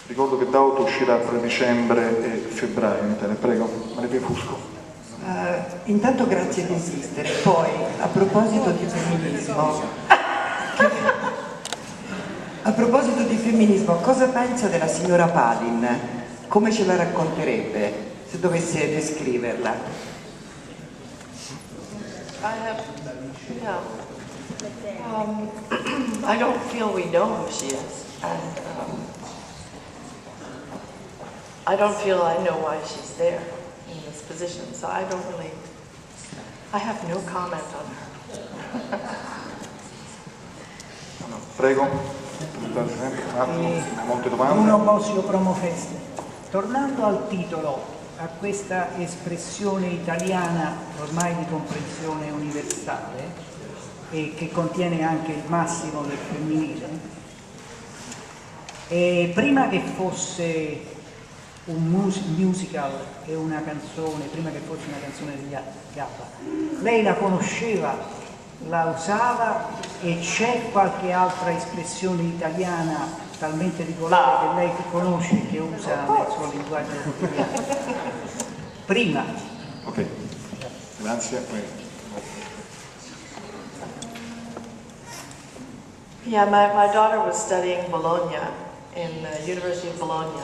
Ricordo che Dauto uscirà tra dicembre e febbraio in Italia. Prego, Maria Fusco. Intanto grazie di esistere. Poi, a proposito di femminismo, cosa pensa della signora Palin? Come ce la racconterebbe se dovesse descriverla? I don't feel we know who she is, and I don't feel I know why she's there in this position, so I have no comment on her. Prego, molte domande. Uno Bosio Promofeste. Tornando al titolo, a questa espressione italiana ormai di comprensione universale e che contiene anche il massimo del femminile, e prima che fosse un musical e una canzone, prima che fosse una canzone degli ABBA, lei la conosceva, la usava, e c'è qualche altra espressione italiana talmente di colore che lei conosce, che usa nel suo linguaggio quotidiano? Prima. Ok, grazie. Yeah, my daughter was studying Bologna in the University of Bologna.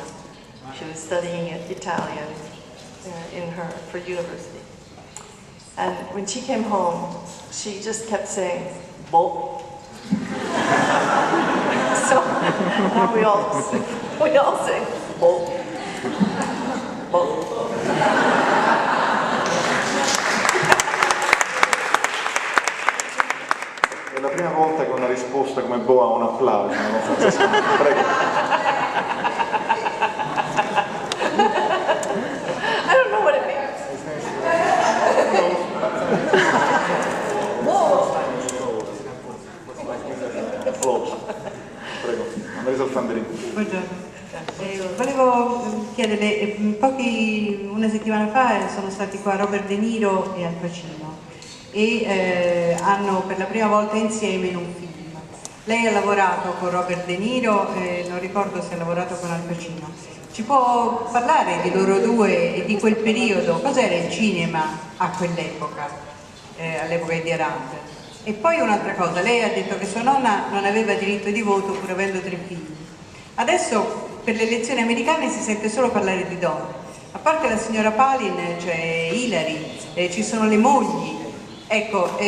She was studying Italian for university. And when she came home, she just kept saying, "Boh." So we all sing, "Boh, boh." È la prima volta che una risposta come boh ha un applauso. Prego. I don't know what it means. Applauso. Prego. Annalisa Alfandrini. Buongiorno. Volevo chiederle, una settimana fa sono stati qua Robert De Niro e Al Pacino e hanno per la prima volta insieme in un film. Lei ha lavorato con Robert De Niro, non ricordo se ha lavorato con Al Pacino. Ci può parlare di loro due e di quel periodo? Cos'era il cinema a quell'epoca, all'epoca di Aranda? E poi un'altra cosa, lei ha detto che sua nonna non aveva diritto di voto pur avendo 3 figli. Adesso per le elezioni americane si sente solo parlare di donne. A parte la signora Palin, c'è Hillary, ci sono le mogli. Ecco,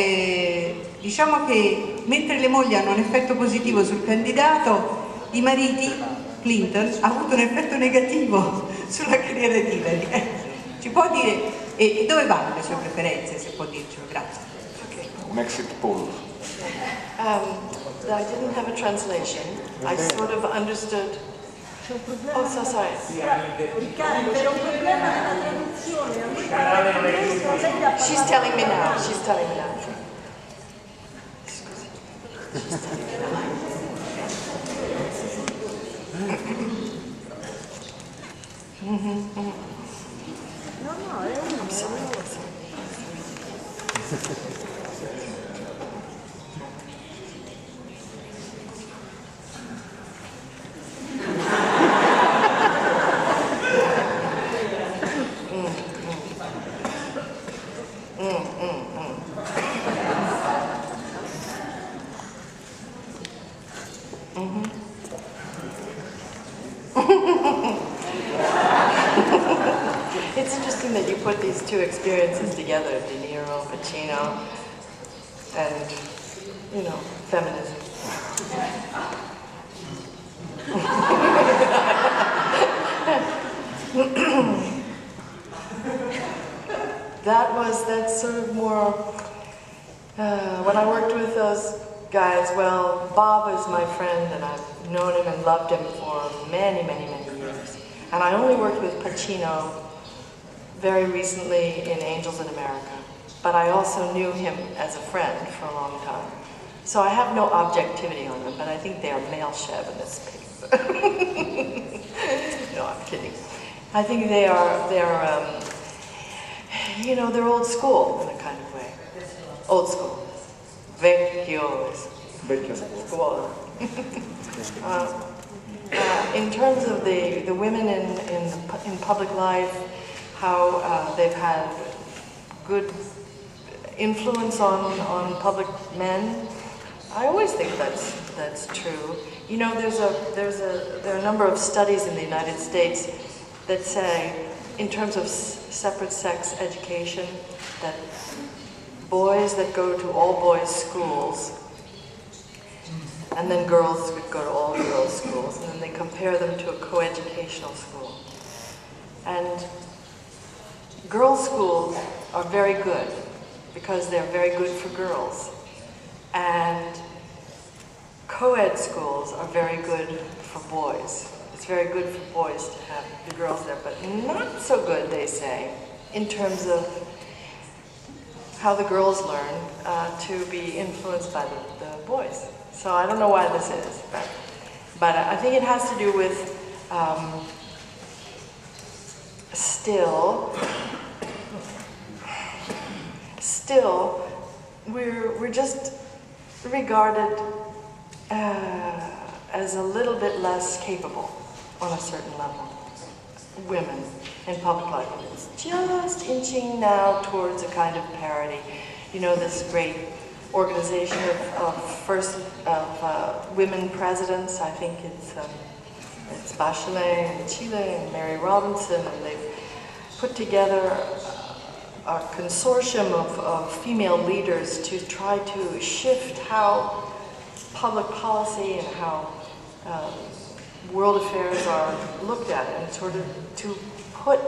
diciamo che mentre le mogli hanno un effetto positivo sul candidato, i mariti, Clinton, ha avuto un effetto negativo sulla carriera di Hillary. Ci può dire, e dove vanno le sue preferenze, se può dircelo? Grazie. Okay. Un exit poll. I didn't have a translation. I sort of understood. Oh, so sorry. She's telling me now. She's telling me now. She's telling me now. I'm sorry. It's interesting that you put these two experiences together, De Niro, Pacino, and, you know, feminism. That's sort of more, when I worked with those guys, well, Bob is my friend and I've known him and loved him for many, many, many years. And I only worked with Pacino very recently in Angels in America. But I also knew him as a friend for a long time. So I have no objectivity on them, but I think they are male chauvinist pigs. No, I'm kidding. I think they're you know, they're old school in a kind of way. Old school. Vecchio scuola. in terms of the women in public life, how they've had good influence on public men, I always think that's true. You know, there are a number of studies in the United States that say, in terms of separate sex education, that boys that go to all boys schools, and then girls would go to all girls schools, and then they compare them to a coeducational school. And girls' schools are very good because they're very good for girls. And co-ed schools are very good for boys. It's very good for boys to have the girls there, but not so good, they say, in terms of how the girls learn to be influenced by the boys. So I don't know why this is, but I think it has to do with still we're just regarded as a little bit less capable on a certain level. Women in public life. It's just inching now towards a kind of parity. You know, this great organization of women presidents. I think it's Bachelet in Chile and Mary Robinson, and they've put together a consortium of female leaders to try to shift how public policy and how world affairs are looked at, and sort of to put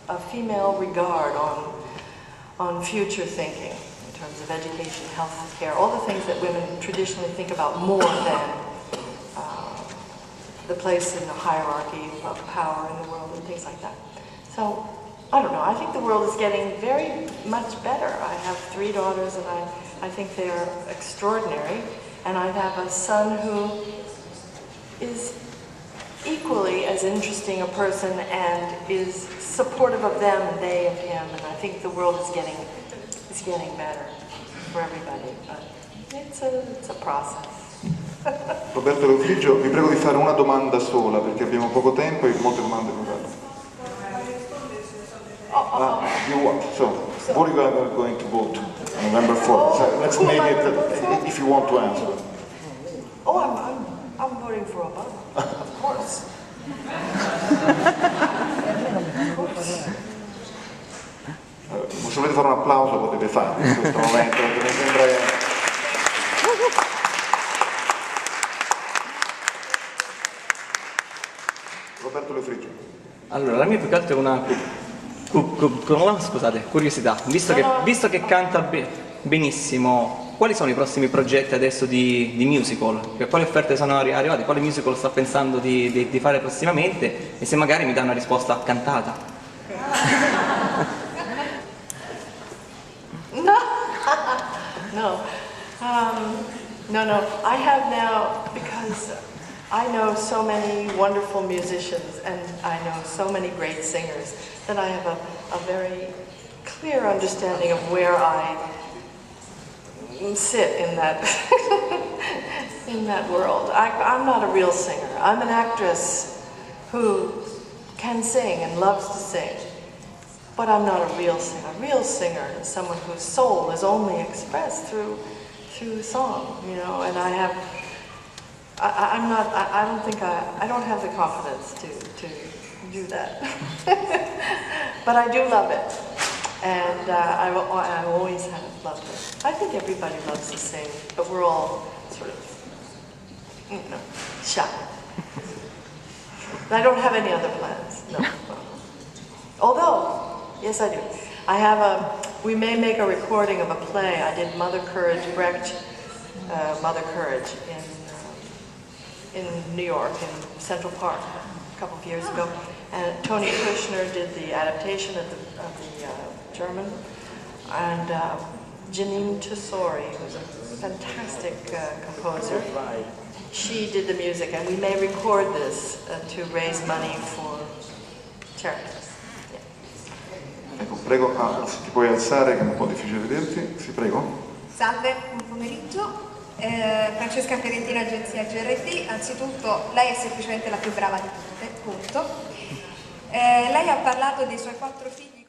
a female regard on future thinking in terms of education, health care, all the things that women traditionally think about more than the place in the hierarchy of power in the world and things like that. So, I don't know, I think the world is getting very much better. I have 3 daughters and I think they are extraordinary, and I have a son who is equally as interesting a person and is supportive of them and they of him, and I think the world is getting better for everybody, but it's a process. Roberto Leofrigio, vi prego di fare una domanda sola perché abbiamo poco tempo e molte domande non vanno. What are you going to vote on November 4th? So let's name it if you want to answer. Oh, I'm voting for Obama, of course. Se volete fare un applauso potete farlo in questo momento, perché mi sembra... Roberto Leofrigio. Allora, la mia più che altro è una curiosità. Visto che canta benissimo, quali sono i prossimi progetti adesso di musical? Quali offerte sono arrivate? Quale musical sta pensando di fare prossimamente? E se magari mi dà una risposta cantata. No. I have now, because I know so many wonderful musicians and I know so many great singers, that I have a very clear understanding of where I sit in that in that world. I'm not a real singer. I'm an actress who can sing and loves to sing, but I'm not a real singer. A real singer is someone whose soul is only expressed through song, you know. And I don't have the confidence to do that. But I do love it, and I always have loved it. I think everybody loves to sing, but we're all sort of, shy. I don't have any other plans, no. Although, yes I do. We may make a recording of a play. I did Mother Courage, Brecht, Mother Courage in New York, in Central Park, a couple of years ago. And Tony Kushner did the adaptation of the German. And Janine Tesori, who's a fantastic composer, she did the music. And we may record this to raise money for charity. Ecco, prego, se ti puoi alzare che è un po' difficile vederti, sì, prego. Salve, buon pomeriggio. Francesca Ferentino, agenzia GRT. Anzitutto lei è semplicemente la più brava di tutte, punto. Lei ha parlato dei suoi 4 figli.